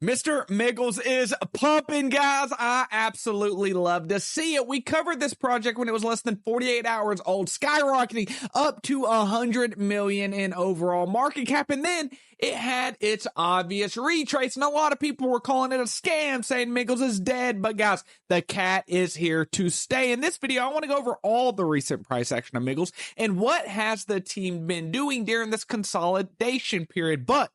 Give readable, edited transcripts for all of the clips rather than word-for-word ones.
Mr. Miggles is pumping, guys. I absolutely love to see it. We covered this project when it was less than 48 hours old, skyrocketing up to 100 million in overall market cap. And then it had its obvious retrace. And a lot of people were calling it a scam, saying Miggles is dead. But guys, the cat is here to stay. In this video, I want to go over all the recent price action of Miggles and what has the team been doing during this consolidation period. But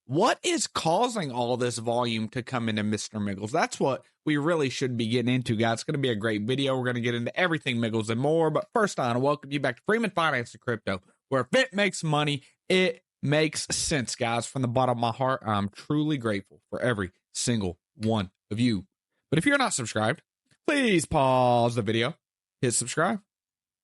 what is causing all this volume to come into Mr. Miggles? That's what we really should be getting into, guys. It's going to be a great video. We're going to get into everything Miggles and more. But first, I want to welcome you back to Freeman Finance and Crypto, where if it makes money, it makes sense, guys. From the bottom of my heart, I'm truly grateful for every single one of you. But if you're not subscribed, please pause the video, hit subscribe,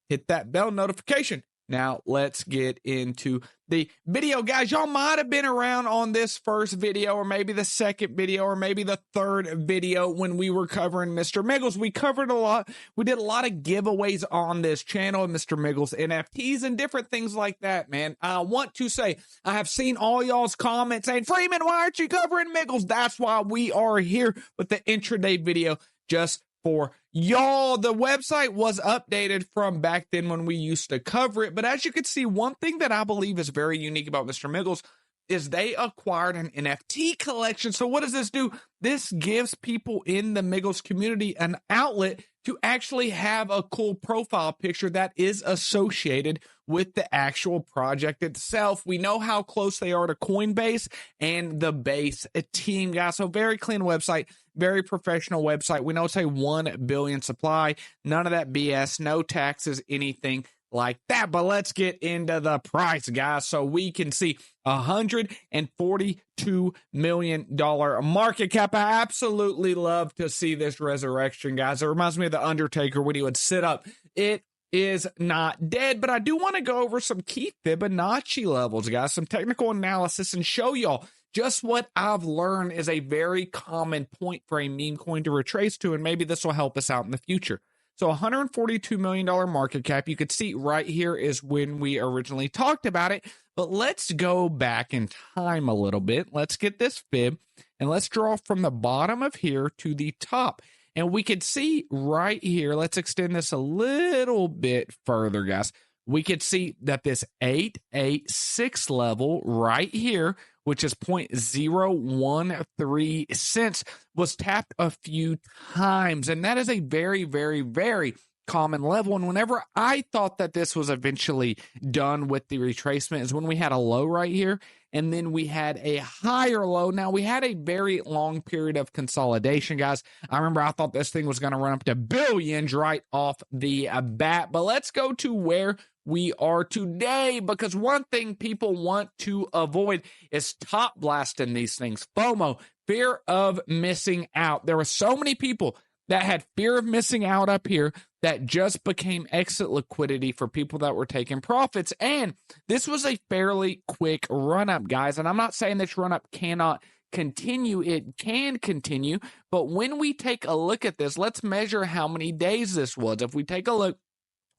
hit that bell notification. Now, let's get into the video, guys. Y'all might have been around on this first video, or maybe the second video, or maybe the third video when we were covering Mr. Miggles. We covered a lot. We did a lot of giveaways on this channel, Mr. Miggles NFTs and different things like that, man. I want to say, I have seen all y'all's comments saying, Freeman, why aren't you covering Miggles? That's why we are here with the intraday video just for y'all. The website was updated from back then when we used to cover it. But as you can see, one thing that I believe is very unique about Mr. Miggles is they acquired an NFT collection. So what does this do? This gives people in the Miggles community an outlet to actually have a cool profile picture that is associated with the actual project itself. We know how close they are to Coinbase and the Base team, guys. So very clean website, very professional website. We know it's a 1 billion supply, none of that BS, no taxes, anything like that. But let's get into the price, guys, so we can see $142 million market cap. I absolutely love to see this resurrection, guys. It reminds me of the Undertaker when he would sit up. It is not dead, but I do want to go over some key Fibonacci levels, guys, some technical analysis, and show y'all just what I've learned is a very common point for a meme coin to retrace to, and maybe this will help us out in the future. So $142 million market cap, you could see right here is when we originally talked about it. But let's go back in time a little bit. Let's get this fib and let's draw from the bottom of here to the top. And we could see right here, let's extend this a little bit further, guys. We could see that this 886 level right here, which is 0.013 cents, was tapped a few times. And that is a very, very, very common level. And whenever I thought that this was eventually done with the retracement is when we had a low right here, and then we had a higher low. Now, we had a very long period of consolidation, guys. I remember I thought this thing was going to run up to billions right off the bat. But let's go to where we are today, because one thing people want to avoid is top blasting these things. FOMO, fear of missing out. There were so many people that had fear of missing out up here that just became exit liquidity for people that were taking profits. And this was a fairly quick run up, guys. And I'm not saying this run up cannot continue. It can continue. But when we take a look at this, let's measure how many days this was. If we take a look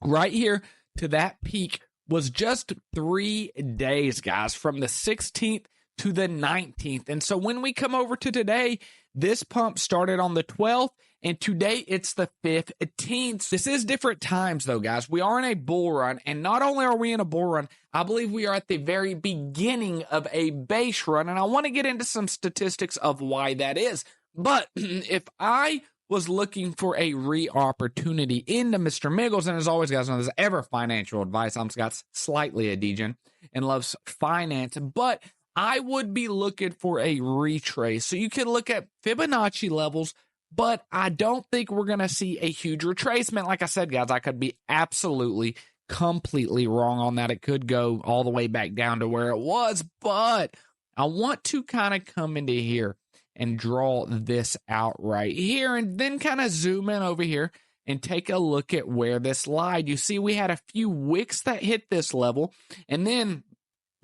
right here to that peak was just 3 days, guys, from the 16th to the 19th. And so when we come over to today, this pump started on the 12th, and today it's the 15th. This is different times, though, guys. We are in a bull run, and not only are we in a bull run, I believe we are at the very beginning of a base run, and I want to get into some statistics of why that is. But if I was looking for a opportunity into Mr. Miggles, and as always, guys, know there's ever financial advice. I'm Scott, slightly a degen, and loves finance, but I would be looking for a retrace. So you can look at Fibonacci levels, but I don't think we're going to see a huge retracement. Like I said, guys, I could be absolutely, completely wrong on that. It could go all the way back down to where it was, but I want to kind of come into here and draw this out right here, and then kind of zoom in over here and take a look at where this lied. You see, we had a few wicks that hit this level, and then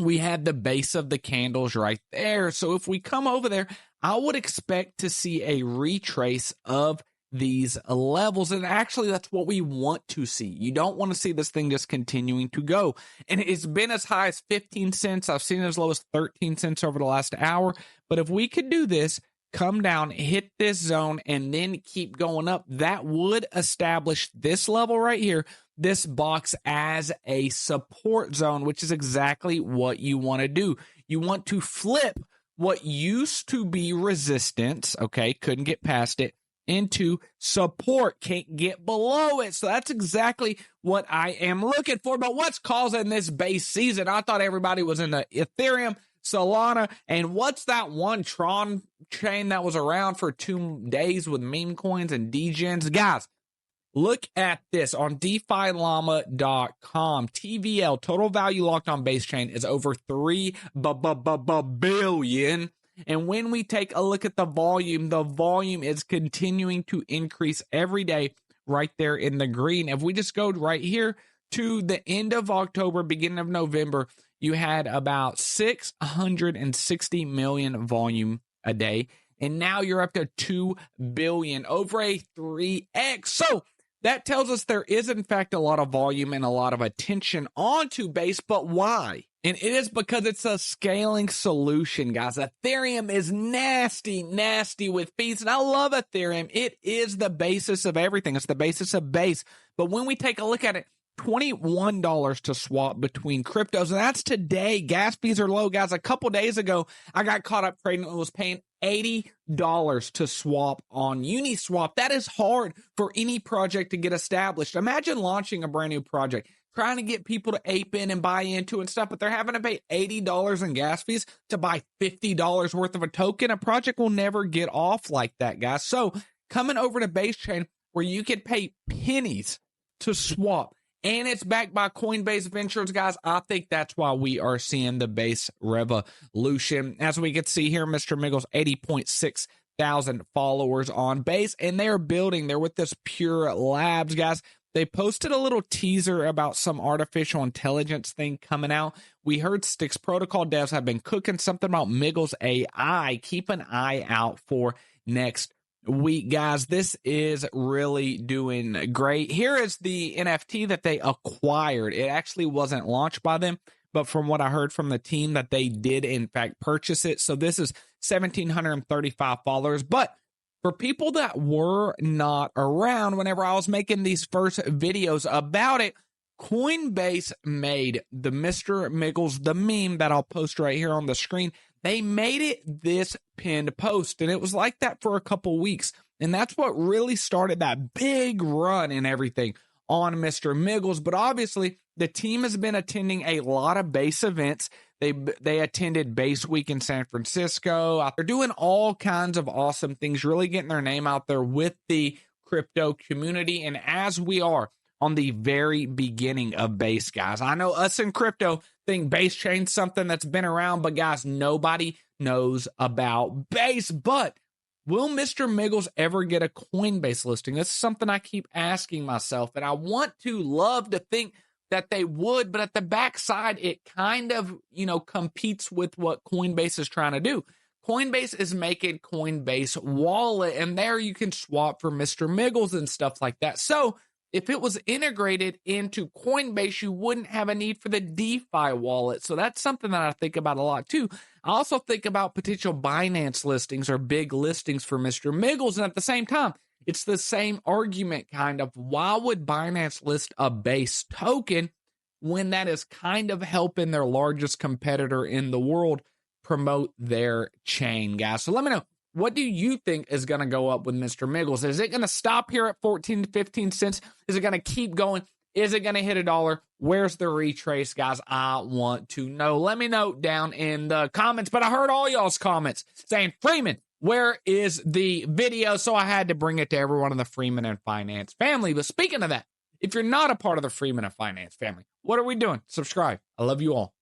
we had the base of the candles right there. So if we come over there, I would expect to see a retrace of these levels. And actually, that's what we want to see. You don't want to see this thing just continuing to go. And it's been as high as 15 cents. I've seen it as low as 13 cents over the last hour. But if we could do this, come down, hit this zone, and then keep going up, that would establish this level right here, this box, as a support zone, which is exactly what you want to do. You want to flip what used to be resistance, okay, couldn't get past it, into support, can't get below it. So that's exactly what I am looking for. But what's causing this base season? I thought everybody was in the Ethereum, Solana, and what's that one Tron chain that was around for 2 days with meme coins and degens? Guys, look at this on DeFiLlama.com. TVL, total value locked on base chain, is over 3 billion. And when we take a look at the volume is continuing to increase every day right there in the green. If we just go right here to the end of October, beginning of November, you had about 660 million volume a day. And now you're up to 2 billion, over a 3x. So that tells us there is, in fact, a lot of volume and a lot of attention onto base. But why? And it is because it's a scaling solution, guys. Ethereum is nasty with fees. And I love Ethereum. It is the basis of everything. It's the basis of base. But when we take a look at it, $21 to swap between cryptos. And that's today. Gas fees are low, guys. A couple days ago, I got caught up trading and was paying $80 to swap on Uniswap. That is hard for any project to get established. Imagine launching a brand new project, trying to get people to ape in and buy into and stuff, but they're having to pay $80 in gas fees to buy $50 worth of a token. A project will never get off like that, guys. So coming over to Base Chain, where you could pay pennies to swap, and it's backed by Coinbase Ventures, guys, I think that's why we are seeing the base revolution. As we can see here, Mr. Miggles, 80.6 thousand followers on base, and they're building. They're with this Pure Labs, guys. They posted a little teaser about some artificial intelligence thing coming out. We heard Styx Protocol devs have been cooking something about Miggles AI. Keep an eye out for next week, guys. This is really doing great. Here is the NFT that they acquired. It actually wasn't launched by them, but from what I heard from the team, that they did in fact purchase it. So this is 1,735 followers. But for people that were not around whenever I was making these first videos about it, Coinbase made the Mr. Miggles, the meme that I'll post right here on the screen. They made it this pinned post, and it was like that for a couple weeks. And that's what really started that big run and everything on Mr. Miggles. But obviously, the team has been attending a lot of base events. They attended Base Week in San Francisco. They're doing all kinds of awesome things, really getting their name out there with the crypto community. And as we are on the very beginning of base, guys, I know us in crypto think base chain's something that's been around, but guys, nobody knows about base. But will Mr. Miggles ever get a Coinbase listing? This is something I keep asking myself, and I want to love to think that they would, but at the backside, it kind of, competes with what Coinbase is trying to do. Coinbase is making Coinbase Wallet, and there you can swap for Mr. Miggles and stuff like that. So if it was integrated into Coinbase, you wouldn't have a need for the DeFi wallet. So that's something that I think about a lot too. I also think about potential Binance listings or big listings for Mr. Miggles. And at the same time, it's the same argument kind of. Why would Binance list a base token when that is kind of helping their largest competitor in the world promote their chain, guys? So let me know. What do you think is going to go up with Mr. Miggles? Is it going to stop here at 14 to 15 cents? Is it going to keep going? Is it going to hit $1? Where's the retrace, guys? I want to know. Let me know down in the comments. But I heard all y'all's comments saying, Freeman, where is the video? So I had to bring it to everyone in the Freeman and Finance family. But speaking of that, if you're not a part of the Freeman and Finance family, what are we doing? Subscribe. I love you all.